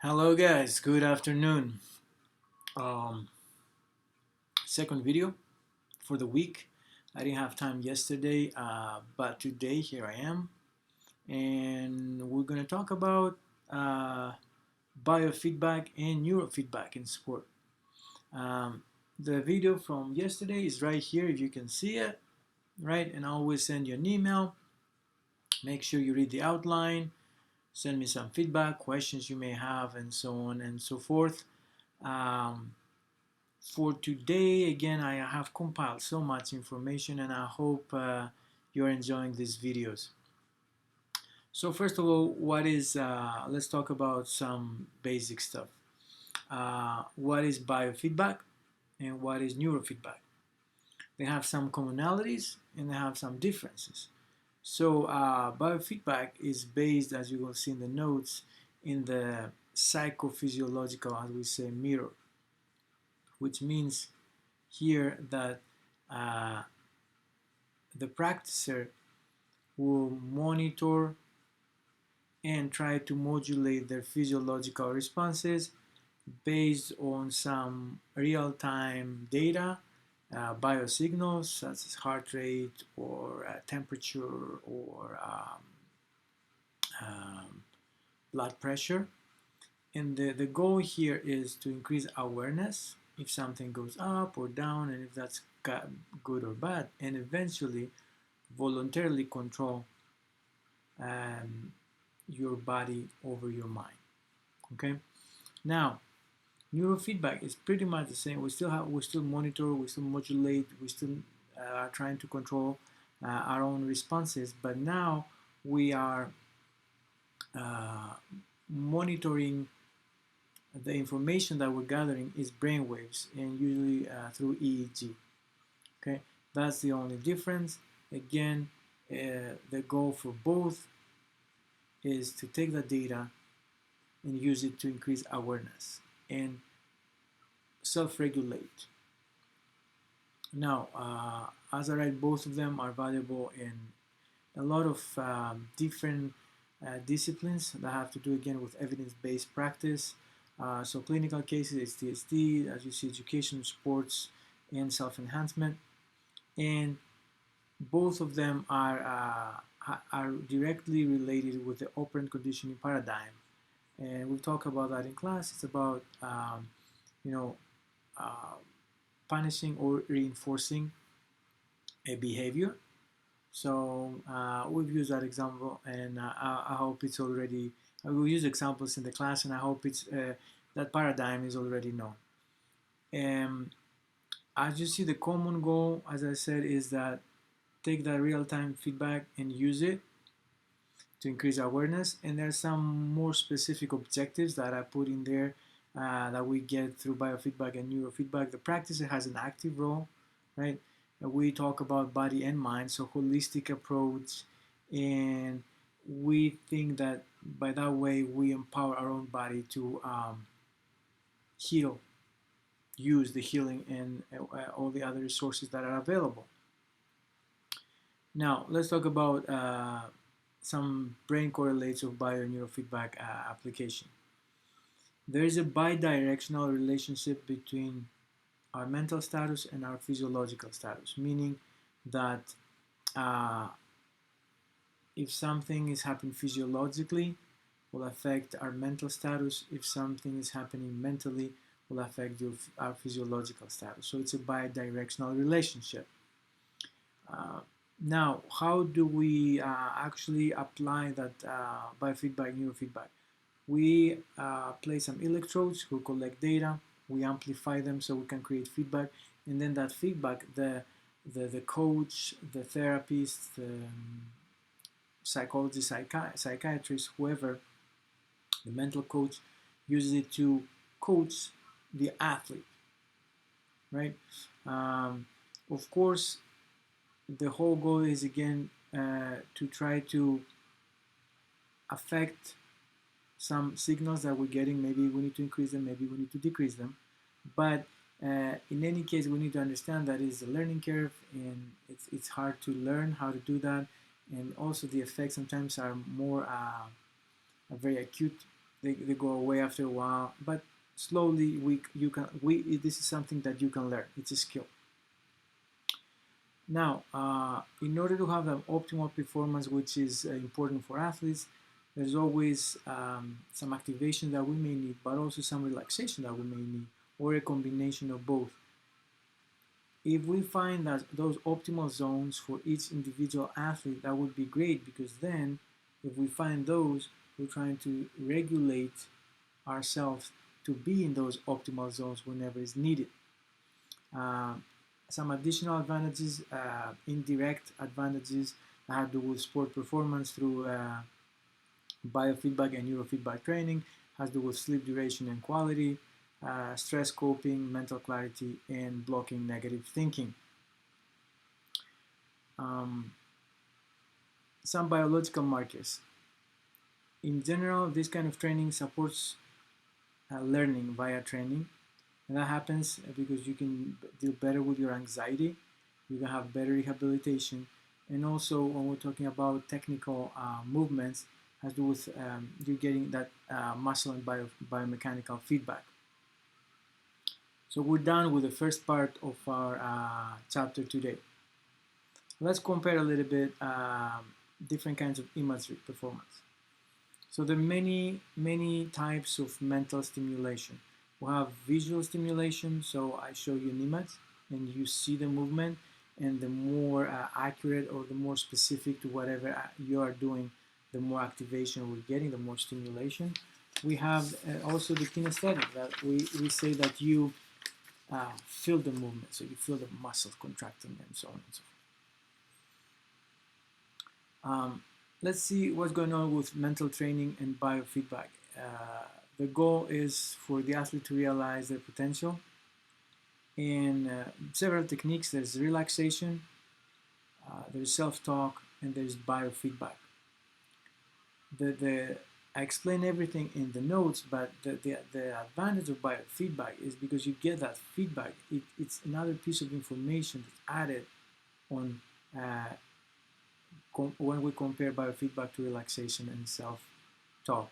Hello guys, good afternoon. Um, Second video for the week. I didn't have time yesterday, but today here I am, and we're gonna talk about uh, biofeedback and neurofeedback in sport. Um, the video from yesterday is right here if you can see it, right? And I always send you an email. Make sure you read the outline, send me some feedback, questions you may have, and so on and so forth. Um, For today, again, I have compiled so much information and I hope you're enjoying these videos. So first of all, let's talk about some basic stuff. What is biofeedback and what is neurofeedback? They have some commonalities and they have some differences. So biofeedback is based, as you will see in the notes, in the psychophysiological, as we say, mirror, which means here that uh, the practicer will monitor and try to modulate their physiological responses based on some real-time data, biosignals such as heart rate or temperature or um, blood pressure. And the goal here is to increase awareness if something goes up or down and if that's good or bad, and eventually voluntarily control um, your body over your mind. Okay. Now, neurofeedback is pretty much the same. We still monitor, we still modulate, we still are trying to control our own responses. But now we are uh, monitoring the information that we're gathering is brainwaves, and usually through EEG. Okay, that's the only difference. Again, the goal for both is to take the data and use it to increase awareness and self-regulate. Now, as I write, both of them are valuable in a lot of different disciplines that have to do again with evidence-based practice. So clinical cases, it's TSD, as you see, education, sports, and self-enhancement. And both of them are directly related with the operant conditioning paradigm. And we'll talk about that in class. It's about you know uh, punishing or reinforcing a behavior. So we've used that example, and I hope it's already. We'll use examples in the class, and I hope it's that paradigm is already known. And as you see, the common goal, as I said, is that take that real-time feedback and use it to increase awareness. And there's some more specific objectives that I put in there that we get through biofeedback and neurofeedback. The practicer has an active role, right? We talk about body and mind, so holistic approach, and we think that by that way we empower our own body to heal, use the healing and all the other resources that are available. Now let's talk about some brain correlates of bio and neurofeedback application. There is a bidirectional relationship between our mental status and our physiological status, meaning that uh, if something is happening physiologically, will affect our mental status. If something is happening mentally, will affect our physiological status. So it's a bidirectional relationship. Uh, Now, how do we actually apply that biofeedback, neurofeedback? We place some electrodes who collect data, we amplify them so we can create feedback, and then that feedback, the coach, the therapist, the psychologist, psychiatrist, whoever, the mental coach, uses it to coach the athlete, right? Of course, the whole goal is again to try to affect some signals that we're getting. Maybe we need to increase them, maybe we need to decrease them. But in any case, we need to understand that it's a learning curve, and it's hard to learn how to do that. And also the effects sometimes are more very acute. they go away after a while, but slowly this is something that you can learn. It's a skill. Now, in order to have an optimal performance, which is important for athletes, there's always some activation that we may need, but also some relaxation that we may need, or a combination of both. If we find that those optimal zones for each individual athlete, that would be great, because then if we find those, we're trying to regulate ourselves to be in those optimal zones whenever it's needed. Uh, some additional advantages, indirect advantages that have to do with sport performance through biofeedback and neurofeedback training, has to do with sleep duration and quality, stress coping, mental clarity, and blocking negative thinking. Some biological markers. In general, this kind of training supports learning via training, and that happens because you can deal better with your anxiety, you can have better rehabilitation, and also when we're talking about technical movements, has to do with you getting that muscle and biomechanical feedback. So we're done with the first part of our chapter today. Let's compare a little bit different kinds of imagery performance. So there are many types of mental stimulation. We have visual stimulation, so I show you an image and you see the movement, and the more accurate or the more specific to whatever you are doing, the more activation we're getting, the more stimulation. We have also the kinesthetic, that we say that you feel the movement, so you feel the muscles contracting and so on and so forth. Let's see what's going on with mental training and biofeedback. The goal is for the athlete to realize their potential. And several techniques. There's relaxation, there's self-talk, and there's biofeedback. I explain everything in the notes, but the advantage of biofeedback is because you get that feedback. It's another piece of information that's added on when we compare biofeedback to relaxation and self-talk.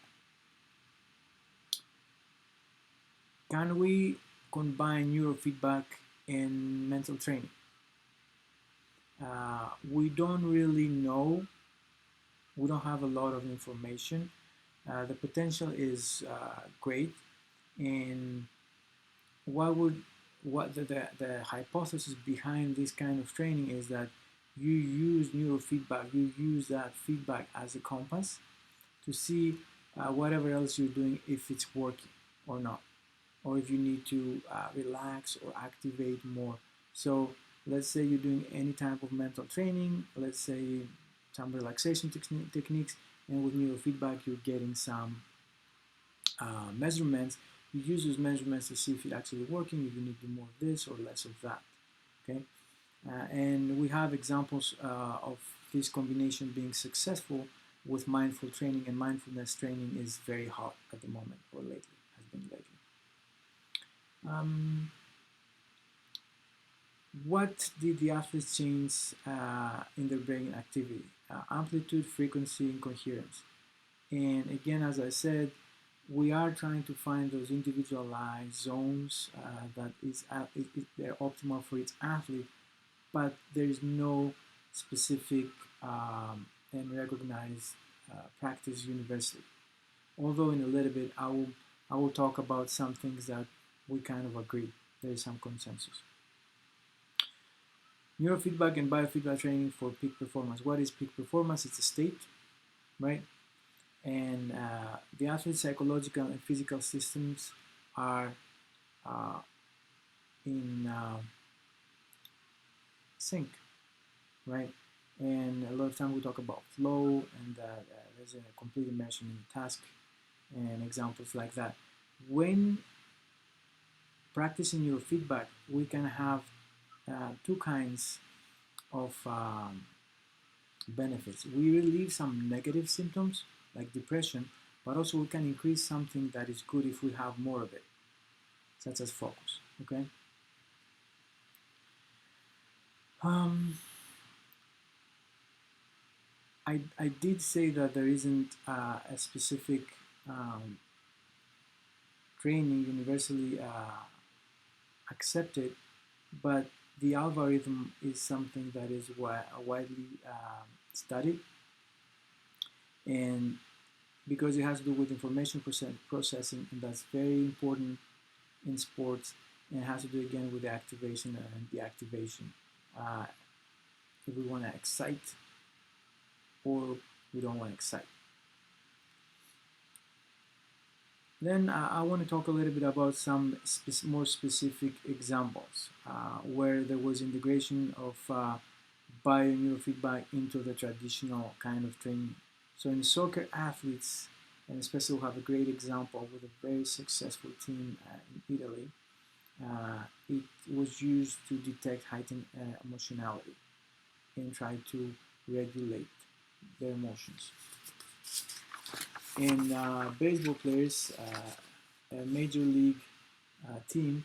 Can we combine neurofeedback and mental training? We don't really know. We don't have a lot of information. The potential is great, and what the hypothesis behind this kind of training is that you use neurofeedback, you use that feedback as a compass to see whatever else you're doing, if it's working or not, or if you need to relax or activate more. So let's say you're doing any type of mental training, let's say some relaxation techniques, and with neurofeedback you're getting some measurements. You use those measurements to see if it's actually working, if you need to do more of this or less of that. Okay, and we have examples of this combination being successful with mindful training, and mindfulness training is very hot at the moment, or lately, has been lately. What did the athletes change in their brain activity? Amplitude, frequency, and coherence. And again, as I said, we are trying to find those individualized zones that they're optimal for each athlete, but there is no specific and recognized practice universally. Although in a little bit I will talk about some things that we kind of agree. There is some consensus. Neurofeedback and biofeedback training for peak performance. What is peak performance? It's a state, right? And the athlete's psychological and physical systems are in sync, right? And a lot of time we talk about flow, and there's a complete immersion in the task and examples like that. When practicing neurofeedback, we can have two kinds of benefits. We relieve some negative symptoms like depression, but also we can increase something that is good if we have more of it, such as focus. Okay. I did say that there isn't a specific training universally accepted, but the algorithm is something that is widely studied, and because it has to do with information processing, and that's very important in sports, and it has to do again with the activation and deactivation. If we want to excite or we don't want to excite. Then I want to talk a little bit about some more specific examples where there was integration of bio-neurofeedback into the traditional kind of training. So in soccer athletes, and especially we have a great example with a very successful team in Italy, it was used to detect heightened emotionality and try to regulate their emotions. In baseball players, a major league team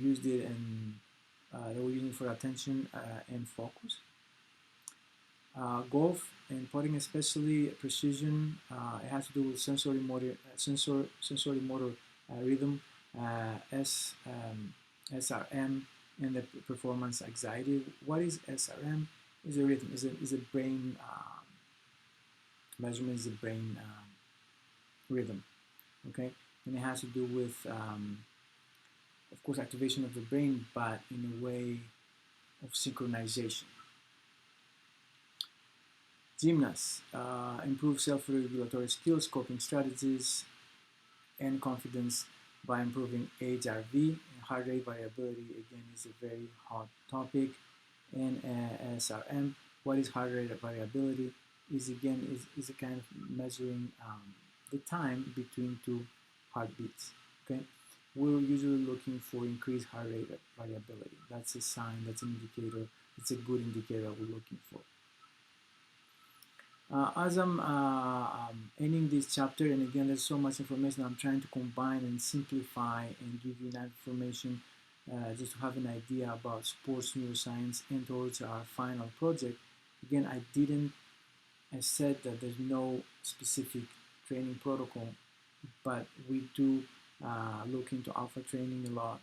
used it, and they were using it for attention and focus. Golf and putting, especially precision, it has to do with sensory motor rhythm, SRM, and the performance anxiety. What is SRM? Is a rhythm, is a brain measurement, is a brain rhythm, okay? And it has to do with, of course, activation of the brain, but in a way of synchronization. Gymnasts improve self-regulatory skills, coping strategies, and confidence by improving HRV. Heart rate variability, again, is a very hot topic. And SRM, what is heart rate variability? Is again is a kind of measuring the time between two heartbeats. Okay, we're usually looking for increased heart rate variability. That's a sign. That's an indicator. It's a good indicator we're looking for. As I'm ending this chapter, and again, there's so much information, I'm trying to combine and simplify and give you that information just to have an idea about sports neuroscience and towards our final project. Again, I said that there's no specific training protocol, but we do look into alpha training a lot,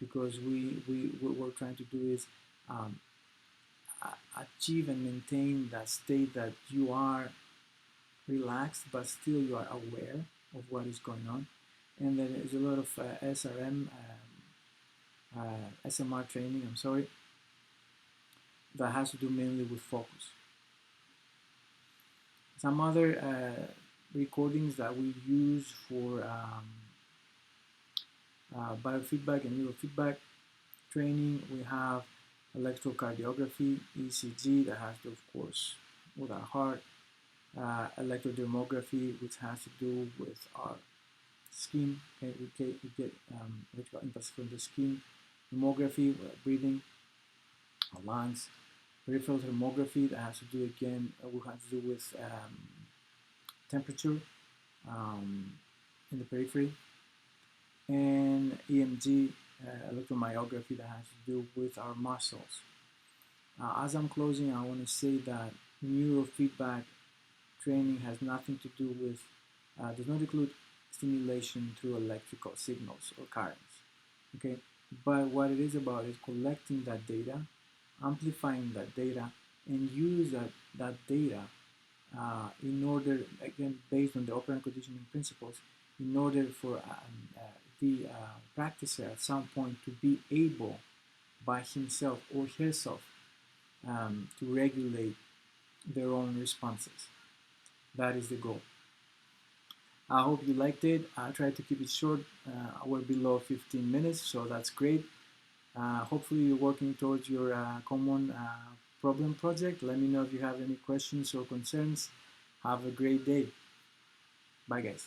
because what we're trying to do is achieve and maintain that state that you are relaxed, but still you are aware of what is going on. And then there's a lot of SMR training, that has to do mainly with focus. Some other recordings that we use for biofeedback and neurofeedback training, we have electrocardiography, ECG, that has to, of course, with our heart, electrodermography, which has to do with our skin. Okay, we get electrical impulse from the skin. Mammography, breathing, our lungs. Peripheral thermography, that has to do again, we have to do with temperature in the periphery. And EMG, electromyography, that has to do with our muscles. As I'm closing, I want to say that neurofeedback training has nothing to do with, does not include stimulation through electrical signals or currents. Okay, but what it is about is collecting that data, amplifying that data, and use that data in order, again, based on the operant conditioning principles, in order for the practicer at some point to be able by himself or herself to regulate their own responses. That is the goal. I hope you liked it. I tried to keep it short. We're below 15 minutes, so that's great. Hopefully you're working towards your common problem project. Let me know if you have any questions or concerns. Have a great day. Bye, guys.